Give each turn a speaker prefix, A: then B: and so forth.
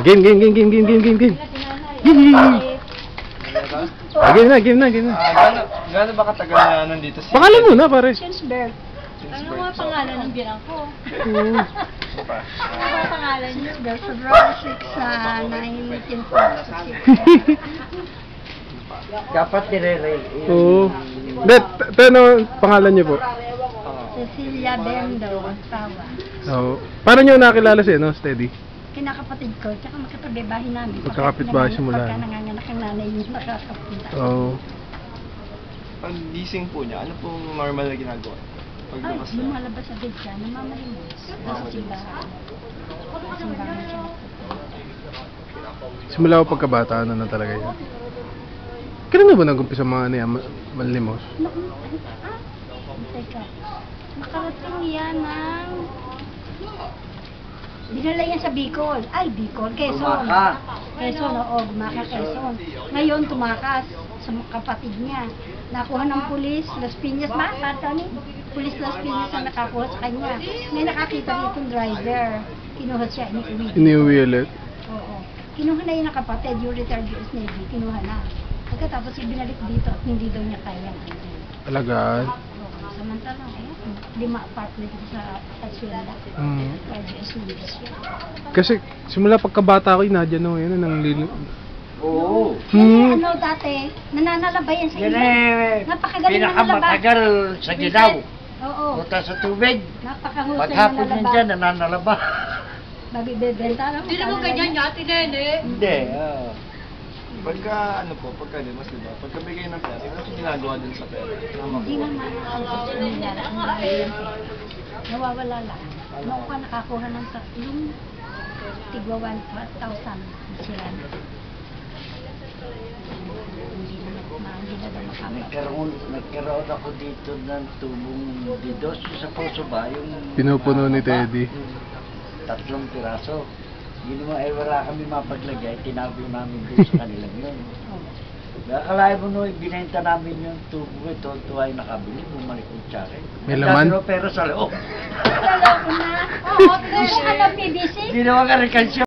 A: Game. Game. Game na.
B: Gaano ba katagal na nandito si...
A: Pangalan mo na, pare.
C: Since birth. Ano nga pangalan ng birang ko?
A: Oo.
C: Ano nga pangalan niyo? February 6, 1946.
D: Dapat nire-ray.
A: Oo. Pero pangalan niyo po?
C: Cecilia Bendo, Tawa.
A: Oo. Paano niyo nakilala si Steady?
C: Kinakapatid ko, tsaka magkatabi-bahay namin.
A: Magkakapit-bahay simula.
C: Pagka nanganganak ang nanay niyo, nakakapita.
A: Oo.
B: Pag gising po niya, ano pong normal na ginagawa?
C: Ay,
B: Paglabas na.
C: lumalabas sa bed siya, namamalimos. Nasa simbahan. Sa simbahan siya.
A: Simula ko pagkabata, ano na talaga yan? Kailan na ba nag-umpisa mga manlimos?
C: Teka. Nakarating yan ng... Dinala yan sa Bicol. Ay, Bicol, Quezon.
D: Gumaka.
C: Quezon, oo, Gumaka, Quezon. Ngayon, tumakas sa kapatid niya. Nakuha ng pulis, Las Piñas, Tony? Pulis Las Piñas ang nakakuha sa kanya. May nakakita dito yung driver. Kinuha siya, iniuwi.
A: Iniuwi ulit?
C: Oo. Kinuha na yun ang kapatid, yung retired US Navy, kinuha na. Pagkatapos ibinalik dito at hindi daw niya kaya.
A: Alagaan?
C: Samantalang, 5 apartment sa Asyenda. Retired US Navy siya.
A: Kasi simula pagkabata ko, Nadia, no, yan ang
D: Oo.
C: Ano dati, nananalaba yan sa
D: Yan
C: ilog.
D: eh,
C: Napakagaling nananalaba.
D: pinakamatagal sa Ginaw.
C: Oo.
D: Punta sa tubig.
C: Napakahusay
D: Paghapon din
C: nananalaba.
D: dyan, nananalaba.
C: Mabibibenta lang.
E: Hindi naman ganyan yati, Nene.
D: Hindi.
B: Pagka limos, diba? Pagka bigay ng pera, ano yung ginagawa din sa pera?
C: Hindi naman ang gusto nila. Nawawala lang. Noong ka nakakuha ng yung tigwa 1,000 sila. Hindi na daw makamit.
D: Nagkaroon ako dito ng tubong didos sa puso ba? Yung
A: Pinupuno ni Teddy.
D: 3 piraso. Hindi naman wala kami mapaglagay, tinabi namin doon sa kanilang yun. Nakakalain mo no, binenta namin yung tubo, ito ay nakabili, bumalik yung tsaka.
A: May laman?
D: Pero sa loob.
C: Alam ko na. Oo, ano, PVC?
D: Hindi naman ka